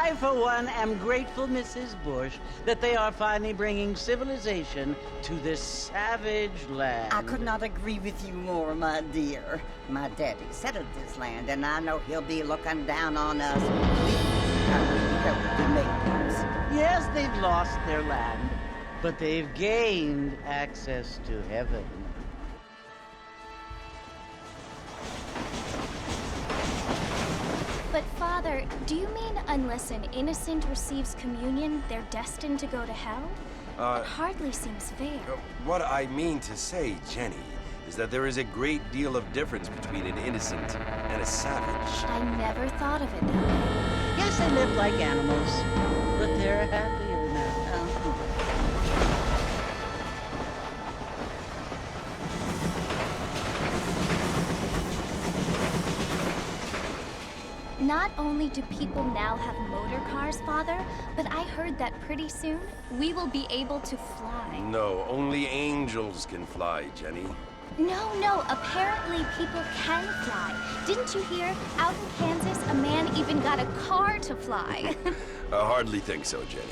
I, for one, am grateful, Mrs. Bush, that they are finally bringing civilization to this savage land. I could not agree with you more, my dear. My daddy settled this land, and I know he'll be looking down on us. We help the neighbors. Yes, they've lost their land, but they've gained access to heaven. But Father, do you mean unless an innocent receives communion, they're destined to go to hell? That hardly seems fair. What I mean to say, Jenny, is that there is a great deal of difference between an innocent and a savage. I never thought of it that way. Yes, they live like animals, but they're happier now. Not only do people now have motor cars, Father, but I heard that pretty soon we will be able to fly. No, only angels can fly, Jenny. No, apparently people can fly. Didn't you hear? Out in Kansas, a man even got a car to fly. I hardly think so, Jenny.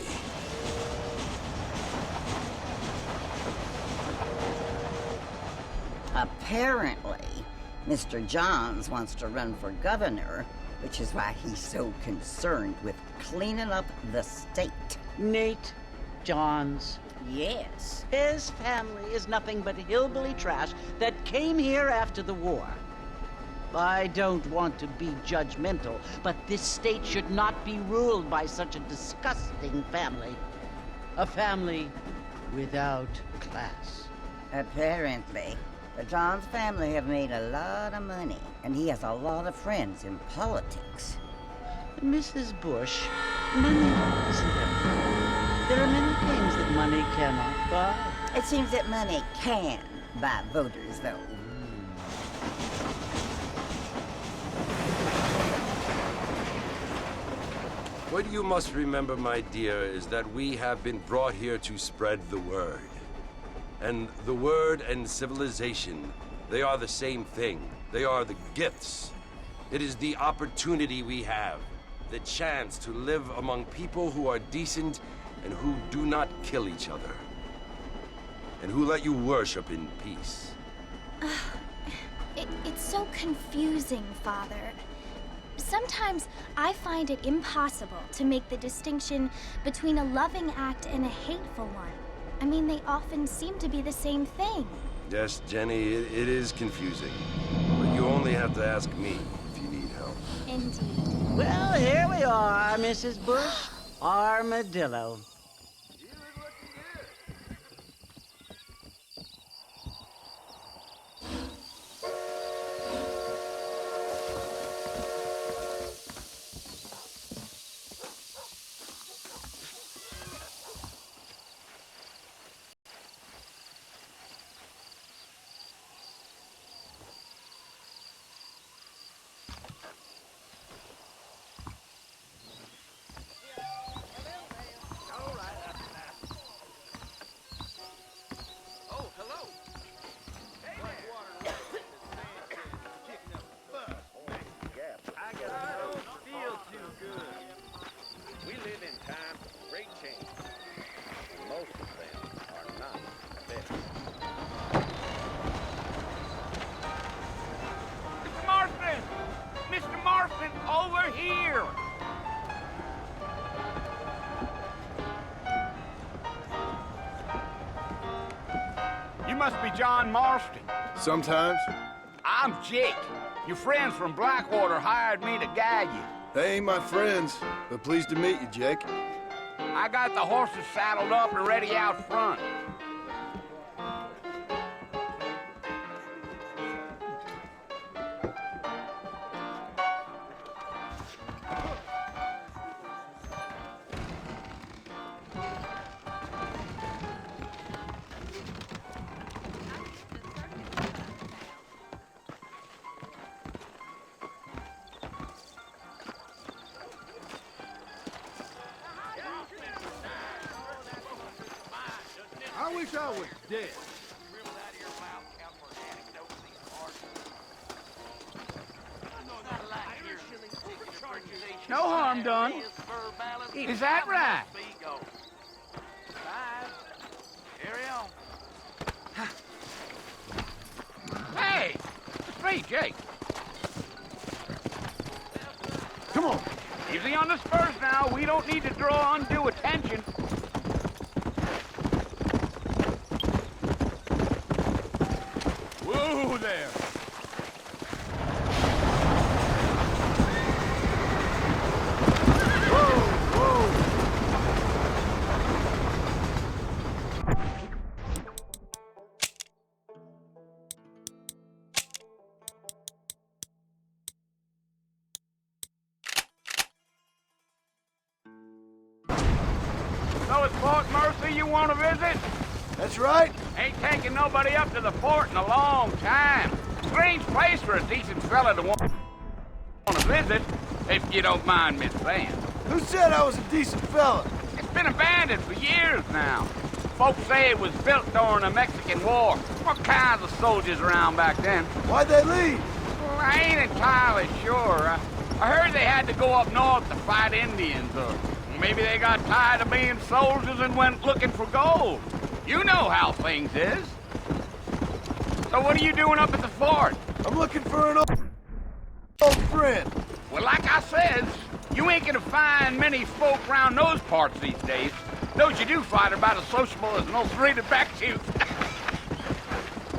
Apparently, Mr. Johns wants to run for governor, which is why he's so concerned with cleaning up the state. Nate Johns. Yes. His family is nothing but hillbilly trash that came here after the war. I don't want to be judgmental, but this state should not be ruled by such a disgusting family. A family without class. Apparently, the Johns family have made a lot of money, and he has a lot of friends in politics. Mrs. Bush, money isn't everything. There are many things that money cannot buy. It seems that money can buy voters, though. What you must remember, my dear, is that we have been brought here to spread the word. And the word and civilization, they are the same thing. They are the gifts. It is the opportunity we have, the chance to live among people who are decent and who do not kill each other, and who let you worship in peace. It's so confusing, Father. Sometimes I find it impossible to make the distinction between a loving act and a hateful one. I mean, they often seem to be the same thing. Yes, Jenny, it is confusing. But you only have to ask me if you need help. Indeed. Well, here we are, Mrs. Bush. Armadillo. Over here! You must be John Marston. Sometimes. I'm Jake. Your friends from Blackwater hired me to guide you. They ain't my friends, but pleased to meet you, Jake. I got the horses saddled up and ready out front. I wish I was dead. No harm done. Is that right? Hey, it's me, Jake. Come on. Easy on the spurs now. We don't need to draw undue attention. Whoa there. So it's Fort Mercy you want to visit? That's right. Ain't taking nobody up to the fort in a long time. Strange place for a decent fella to want to visit, if you don't mind me saying. Who said I was a decent fella? It's been abandoned for years now. Folks say it was built during the Mexican War. What kinds of soldiers around back then? Why'd they leave? Well, I ain't entirely sure. I heard they had to go up north to fight Indians, or maybe they got tired of being soldiers and went looking for gold. You know how things is. So what are you doing up at the fort? I'm looking for an old friend. Well, like I said, you ain't gonna find many folk around those parts these days. Those you do find are about as sociable as an ulcerated back tooth.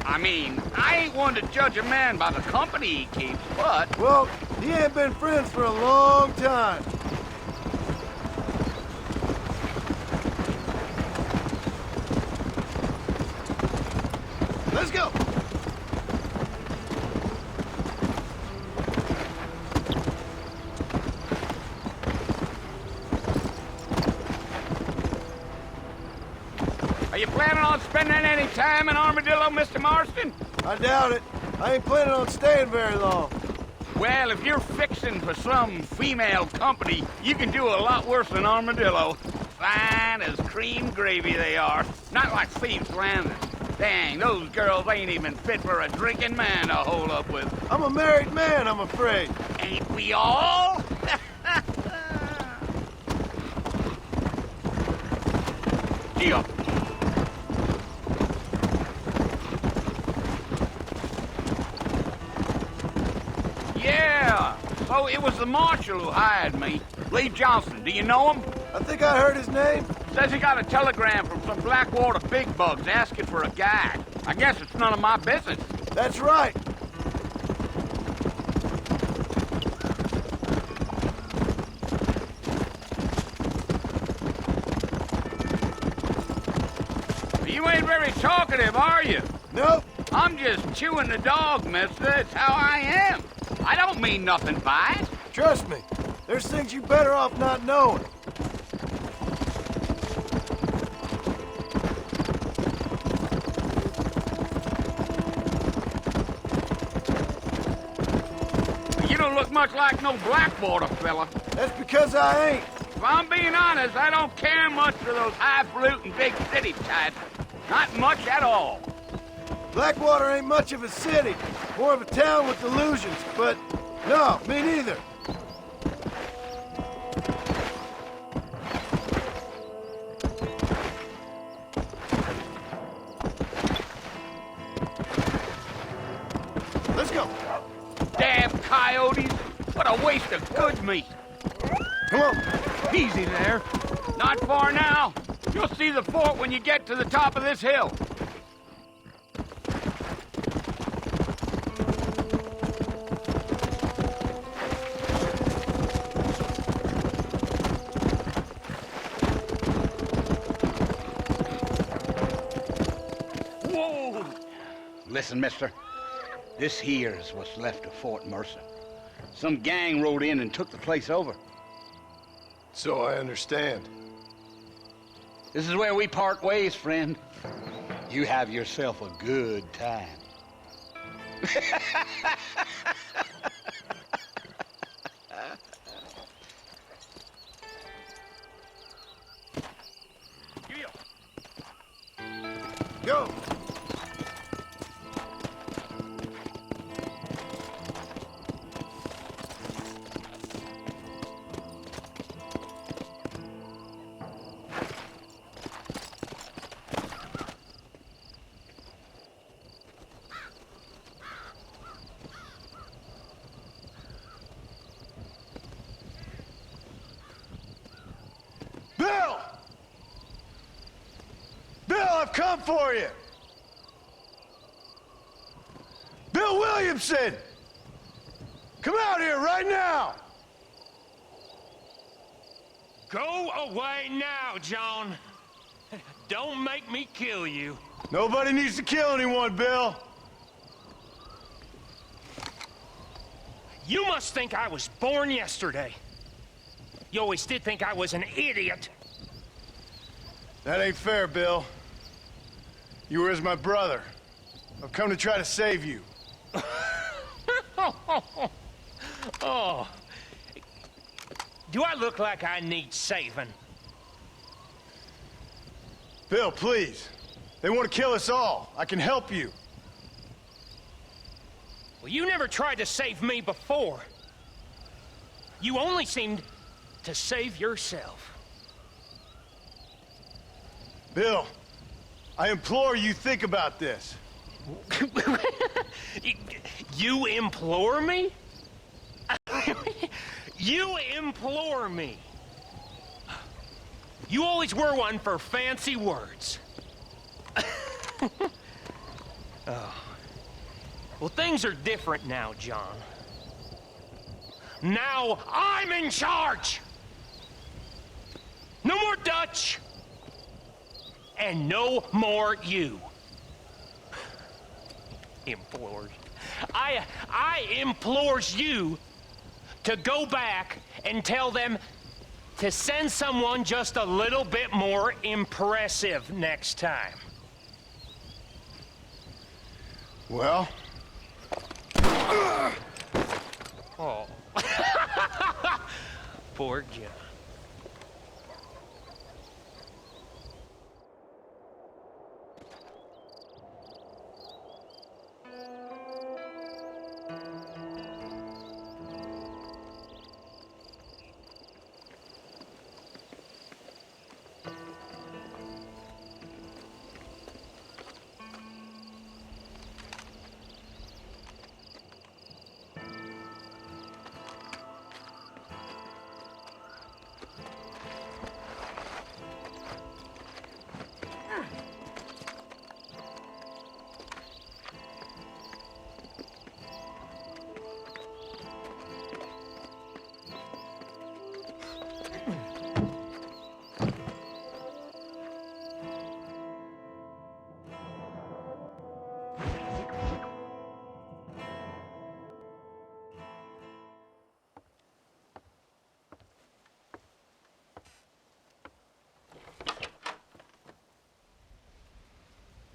I mean, I ain't one to judge a man by the company he keeps, but... Well, he ain't been friends for a long time. Let's go. Are you planning on spending any time in Armadillo, Mr. Marston? I doubt it. I ain't planning on staying very long. Well, if you're fixing for some female company, you can do a lot worse than Armadillo. Fine as cream gravy they are. Not like Thieves' Landing. Dang, those girls ain't even fit for a drinking man to hold up with. I'm a married man, I'm afraid. Ain't we all? Deal. Yeah, so it was the marshal who hired me. Lee Johnson, do you know him? I think I heard his name. Says he got a telegram from some Blackwater big bugs asking for a guide. I guess it's none of my business. That's right. You ain't very talkative, are you? Nope. I'm just chewing the dog, mister. That's how I am. I don't mean nothing by it. Trust me. There's things you better off not knowing. You don't look much like no Blackwater fella. That's because I ain't. If I'm being honest, I don't care much for those highfalutin big city types. Not much at all. Blackwater ain't much of a city. More of a town with illusions, but no, me neither. Let's go. Damn coyotes. What a waste of good meat. Come on. Easy there. Not far now. You'll see the fort when you get to the top of this hill. Whoa! Listen, mister. This here's what's left of Fort Mercer. Some gang rode in and took the place over. So I understand. This is where we part ways, friend. You have yourself a good time. Go. come for you! Bill Williamson! Come out here right now! Go away now, John. Don't make me kill you. Nobody needs to kill anyone, Bill. You must think I was born yesterday. You always did think I was an idiot. That ain't fair, Bill. You were as my brother. I've come to try to save you. Oh. Do I look like I need saving? Bill, please. They want to kill us all. I can help you. Well, you never tried to save me before. You only seemed to save yourself. Bill, I implore you think about this. You implore me? You implore me. You always were one for fancy words. Oh. Well, things are different now, John. Now I'm in charge! No more Dutch! And no more you. Implores. I implores you to go back and tell them to send someone just a little bit more impressive next time. Well? Oh. Poor John.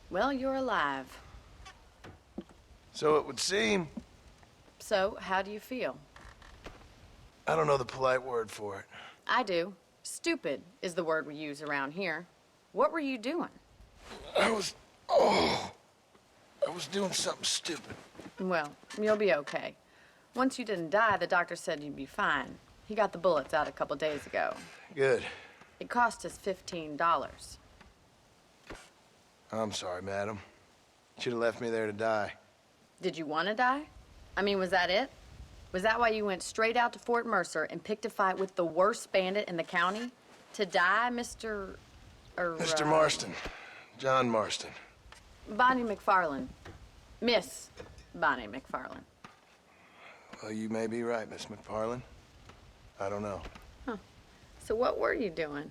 Well, you're alive. So it would seem. So, how do you feel? I don't know the polite word for it. I do. Stupid is the word we use around here. What were you doing? I was doing something stupid. Well, you'll be okay. Once you didn't die, the doctor said you'd be fine. He got the bullets out a couple days ago. Good. It cost us $15. I'm sorry, madam. Should have left me there to die. Did you want to die? I mean, was that it? Was that why you went straight out to Fort Mercer and picked a fight with the worst bandit in the county? To die, Mr. Mr. Marston. John Marston. Bonnie McFarland. Miss Bonnie McFarland. Well, you may be right, Miss McFarland. I don't know. Huh. So what were you doing?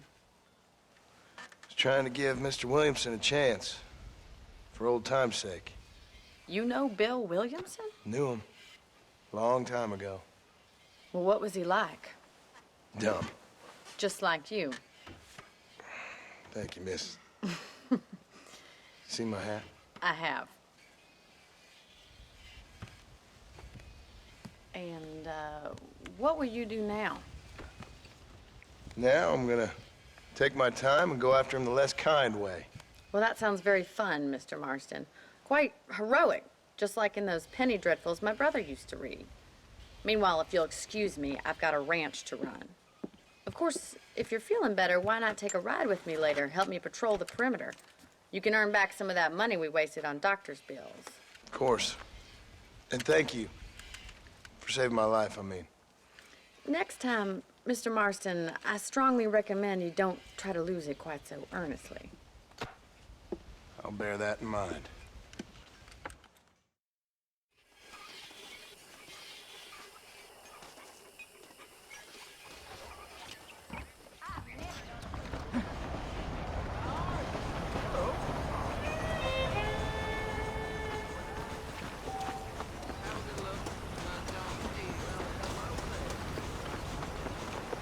I was trying to give Mr. Williamson a chance. For old time's sake. You know Bill Williamson? Knew him. Long time ago. Well, what was he like? Dumb. Just like you. Thank you, miss. See my hat? I have. And, what will you do now? Now I'm gonna take my time and go after him the less kind way. Well, that sounds very fun, Mr. Marston. Quite heroic, just like in those penny dreadfuls my brother used to read. Meanwhile, if you'll excuse me, I've got a ranch to run. Of course, if you're feeling better, why not take a ride with me later? Help me patrol the perimeter. You can earn back some of that money we wasted on doctor's bills. Of course. And thank you. For saving my life, I mean. Next time, Mr. Marston, I strongly recommend you don't try to lose it quite so earnestly. I'll bear that in mind.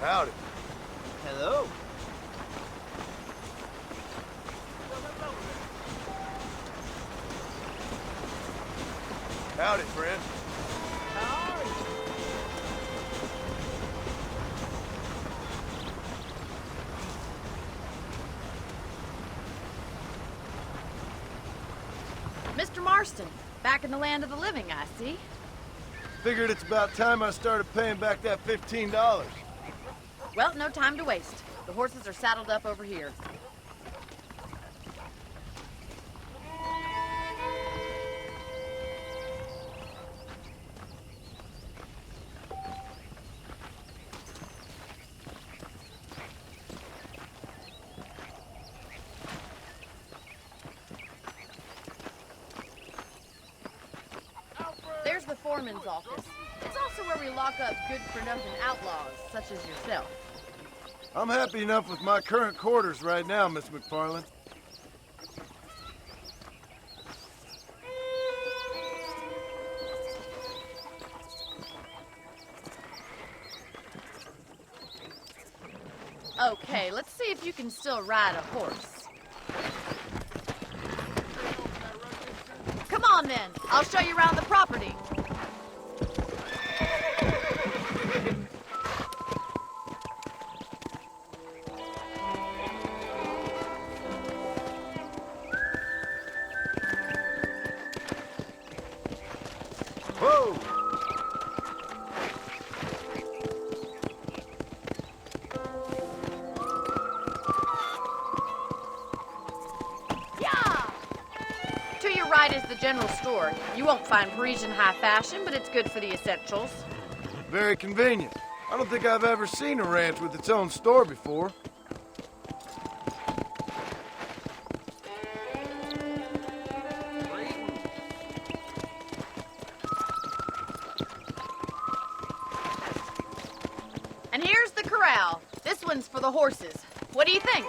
Howdy. Hello. Howdy, friend. Mr. Marston, back in the land of the living, I see. Figured it's about time I started paying back that $15. Well, no time to waste. The horses are saddled up over here. There's the foreman's office. It's also where we lock up good-for-nothing outlaws, such as yourself. I'm happy enough with my current quarters right now, Miss McFarland. Okay, let's see if you can still ride a horse. Come on then, I'll show you around the property. Whoa! To your right is the general store. You won't find Parisian high fashion, but it's good for the essentials. Very convenient. I don't think I've ever seen a ranch with its own store before. And here's the corral. This one's for the horses. What do you think?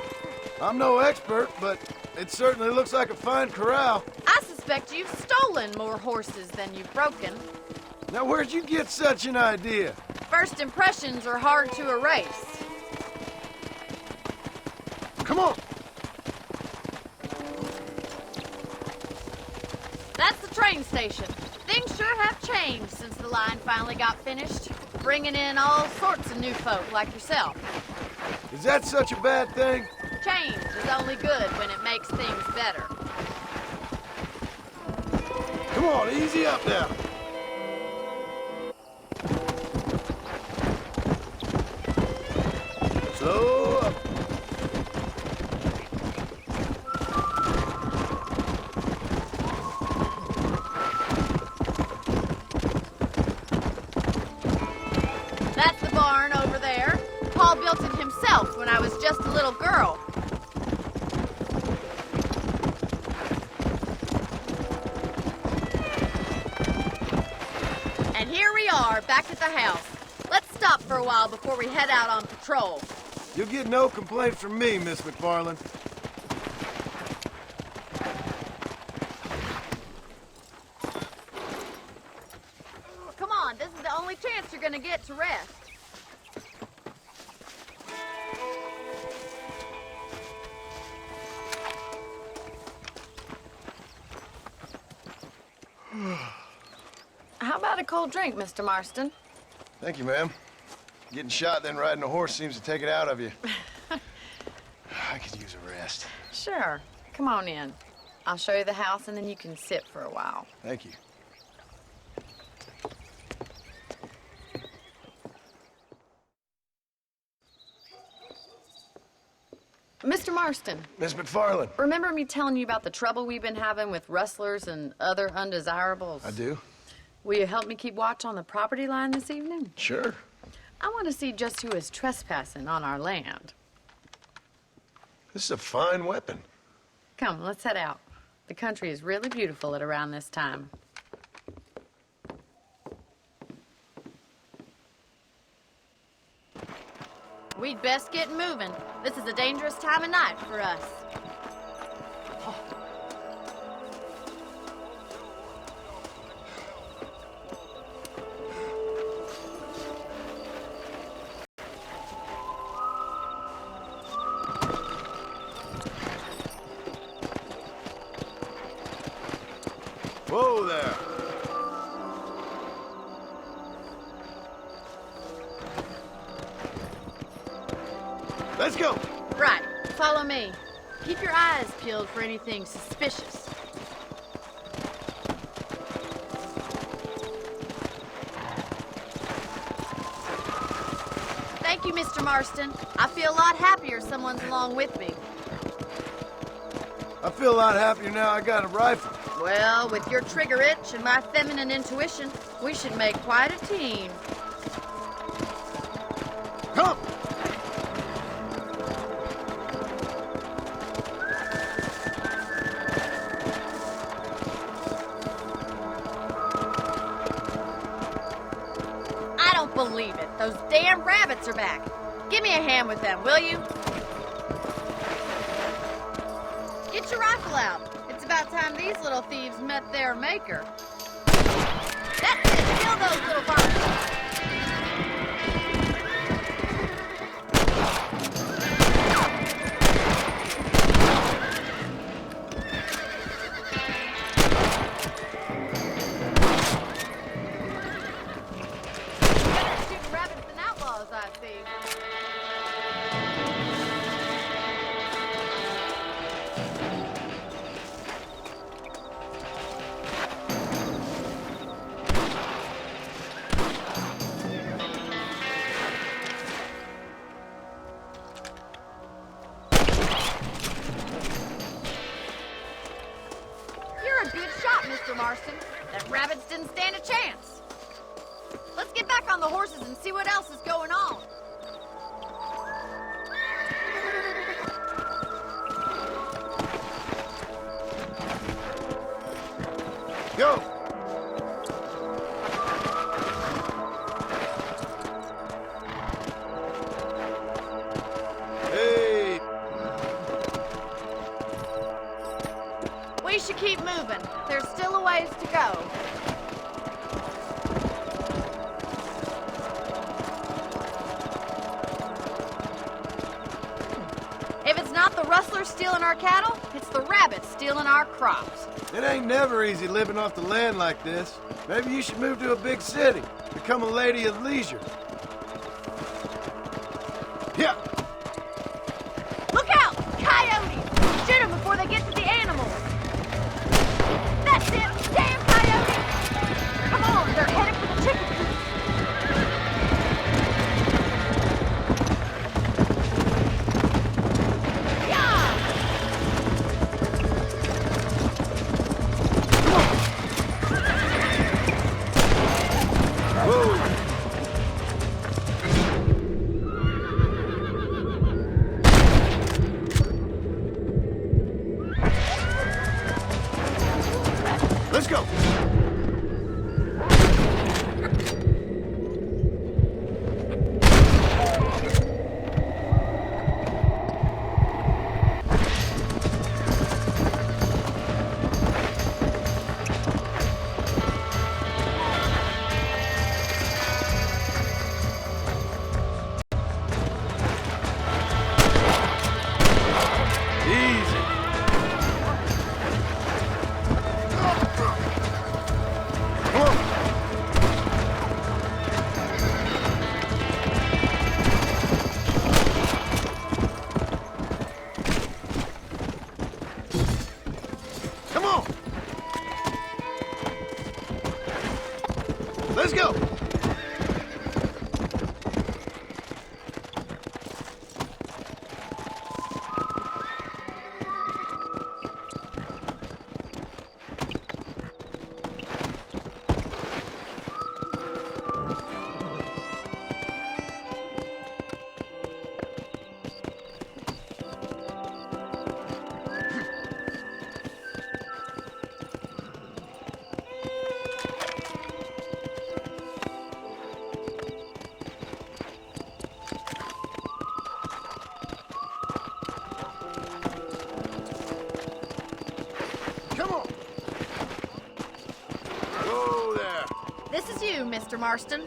I'm no expert, but it certainly looks like a fine corral. I suspect you've stolen more horses than you've broken. Now, where'd you get such an idea? First impressions are hard to erase. Come on! That's the train station. Things sure have changed since the line finally got finished, bringing in all sorts of new folk like yourself. Is that such a bad thing? Change is only good when it makes things better. Come on, easy up now. Slow up. That's the barn over there. Paul built it himself when I was just a little girl. And here we are, back at the house. Let's stop for a while before we head out on patrol. You'll get no complaints from me, Miss McFarland. Come on, this is the only chance you're gonna get to rest. How about a cold drink, Mr. Marston? Thank you, ma'am. Getting shot, then riding a horse seems to take it out of you. I could use a rest. Sure. Come on in. I'll show you the house, and then you can sit for a while. Thank you. Mr. Marston, Miss McFarland. remember me telling you about the trouble we've been having with rustlers and other undesirables? I do. Will you help me keep watch on the property line this evening? Sure. I want to see just who is trespassing on our land. This is a fine weapon. Come, let's head out. The country is really beautiful at around this time. We'd best get moving. This is a dangerous time of night for us. Whoa there. Let's go. Right, follow me. Keep your eyes peeled for anything suspicious. Thank you, Mr. Marston. I feel a lot happier someone's along with me. I feel a lot happier now I got a rifle. Well, with your trigger itch and my feminine intuition, we should make quite a team. Come! I don't believe it. Those damn rabbits are back. Give me a hand with them, will you? Get your rifle out. It's about time these little thieves met their maker. That's it! Kill those little bugs! Better shoot rabbits than outlaws, I see. You're a good shot, Mr. Marston. That rabbits didn't stand a chance. Let's get back on the horses and see what else is going on. Go! Hey! We should keep moving. There's still a ways to go. If it's not the rustlers stealing our cattle, it's the rabbits stealing our crops. It ain't never easy living off the land like this. Maybe you should move to a big city. Become a lady of leisure. Yeah! Look out! Coyotes! Shoot them before they get to the animals! That's it! Damn coyotes! Come on, they're headed for the chicken coop! Yeah! Whoa! Let's go! Easy. Mr. Marston.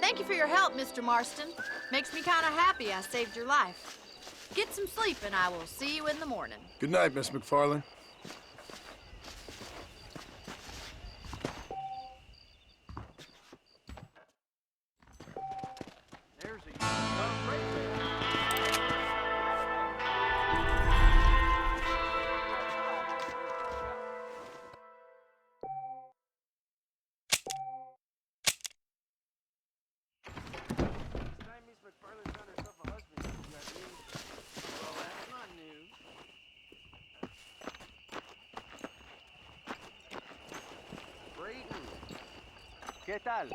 Thank you for your help, Mr. Marston. Makes me kind of happy I saved your life. Get some sleep and I will see you in the morning. Good night, Miss McFarlane. There's a ¿Qué tal?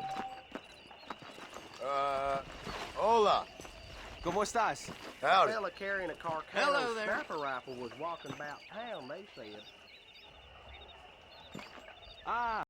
Hola. ¿Cómo estás? Howdy. A fella carrying a Carcano snapper rifle was walking about town, they said. Ah.